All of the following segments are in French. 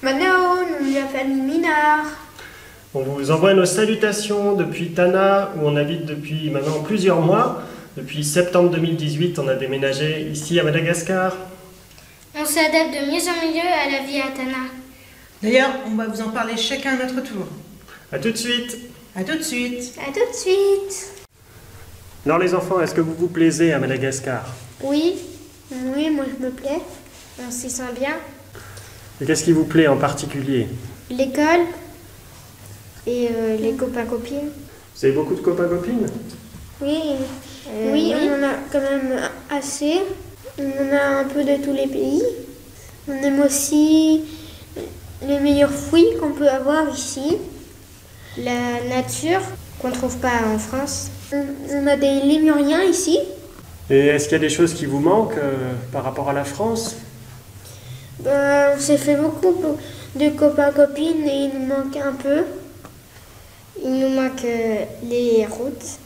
Manao, nous la famille Minard. On vous envoie nos salutations depuis Tana, où on habite depuis maintenant plusieurs mois. Depuis septembre 2018, on a déménagé ici à Madagascar. On s'adapte de mieux en mieux à la vie à Tana. D'ailleurs, on va vous en parler chacun à notre tour. A tout de suite. À tout de suite. À tout de suite. Alors les enfants, est-ce que vous vous plaisez à Madagascar? Oui, moi je me plais. On s'y sent bien. Et qu'est-ce qui vous plaît en particulier? L'école et les copains-copines. Vous avez beaucoup de copains-copines? Oui, oui, on en a quand même assez. On en a un peu de tous les pays. On aime aussi les meilleurs fruits qu'on peut avoir ici. La nature qu'on ne trouve pas en France. On a des lémuriens ici. Et est-ce qu'il y a des choses qui vous manquent par rapport à la France? On s'est fait beaucoup de copains-copines et il nous manque un peu. Il nous manque les routes.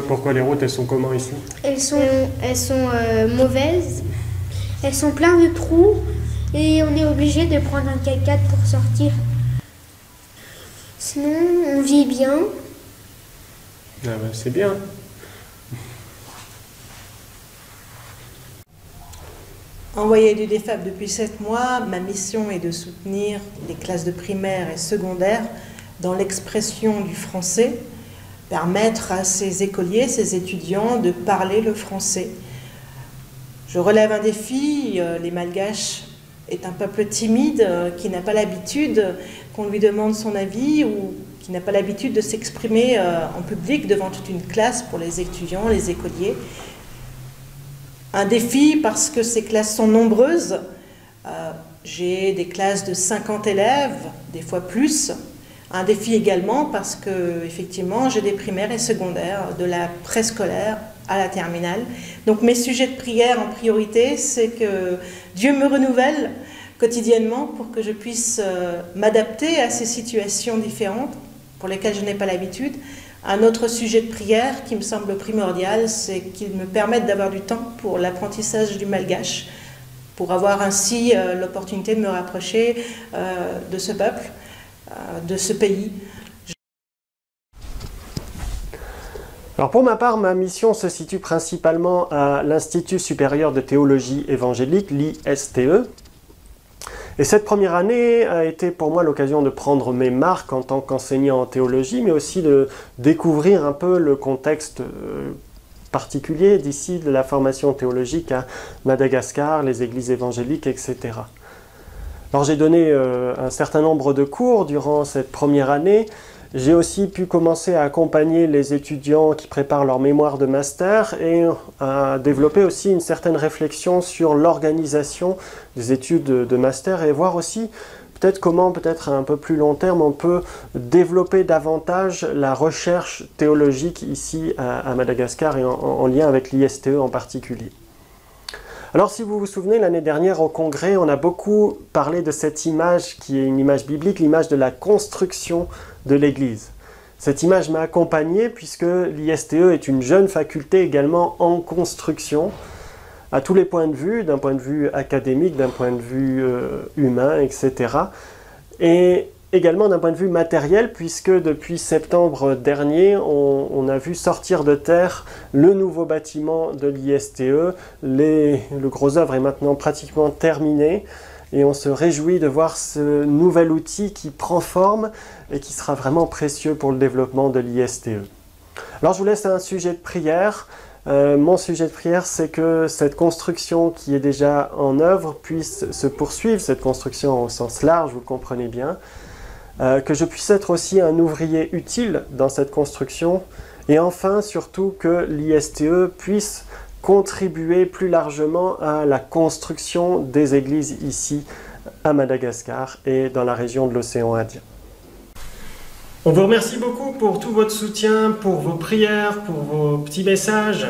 Pourquoi les routes, elles sont comment ici? Elles sont mauvaises. Elles sont pleines de trous et on est obligé de prendre un 4x4 pour sortir. Sinon, on vit bien. Ah ben, c'est bien. Envoyée du DEFAP depuis 7 mois, ma mission est de soutenir les classes de primaire et secondaire dans l'expression du français, permettre à ces écoliers, ces étudiants de parler le français. Je relève un défi, les Malgaches est un peuple timide qui n'a pas l'habitude qu'on lui demande son avis ou qui n'a pas l'habitude de s'exprimer en public devant toute une classe pour les étudiants, les écoliers. Un défi parce que ces classes sont nombreuses. J'ai des classes de 50 élèves, des fois plus. Un défi également parce que, effectivement, j'ai des primaires et secondaires, de la préscolaire à la terminale. Donc mes sujets de prière en priorité, c'est que Dieu me renouvelle quotidiennement pour que je puisse m'adapter à ces situations différentes pour lesquelles je n'ai pas l'habitude. Un autre sujet de prière qui me semble primordial, c'est qu'il me permette d'avoir du temps pour l'apprentissage du malgache, pour avoir ainsi l'opportunité de me rapprocher de ce peuple, de ce pays. Alors pour ma part, ma mission se situe principalement à l'Institut supérieur de théologie évangélique, l'ISTE. Et cette première année a été pour moi l'occasion de prendre mes marques en tant qu'enseignant en théologie, mais aussi de découvrir un peu le contexte particulier d'ici de la formation théologique à Madagascar, les églises évangéliques, etc. Alors j'ai donné un certain nombre de cours durant cette première année. J'ai aussi pu commencer à accompagner les étudiants qui préparent leur mémoire de master et à développer aussi une certaine réflexion sur l'organisation des études de master et voir aussi peut-être comment, peut-être à un peu plus long terme, on peut développer davantage la recherche théologique ici à Madagascar et en lien avec l'ISTE en particulier. Alors si vous vous souvenez, l'année dernière au congrès, on a beaucoup parlé de cette image qui est une image biblique, l'image de la construction de l'Église. Cette image m'a accompagné puisque l'ISTE est une jeune faculté également en construction à tous les points de vue, d'un point de vue académique, d'un point de vue humain, etc. Et également d'un point de vue matériel, puisque depuis septembre dernier, on a vu sortir de terre le nouveau bâtiment de l'ISTE. Le gros œuvre est maintenant pratiquement terminé et on se réjouit de voir ce nouvel outil qui prend forme et qui sera vraiment précieux pour le développement de l'ISTE. Alors je vous laisse un sujet de prière. Mon sujet de prière, c'est que cette construction qui est déjà en œuvre puisse se poursuivre, cette construction au sens large, vous le comprenez bien, que je puisse être aussi un ouvrier utile dans cette construction, et enfin surtout que l'ISTE puisse contribuer plus largement à la construction des églises ici à Madagascar et dans la région de l'océan Indien. On vous remercie beaucoup pour tout votre soutien, pour vos prières, pour vos petits messages.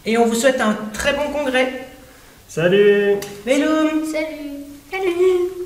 Et on vous souhaite un très bon congrès. Salut! Veloum! Salut! Salut!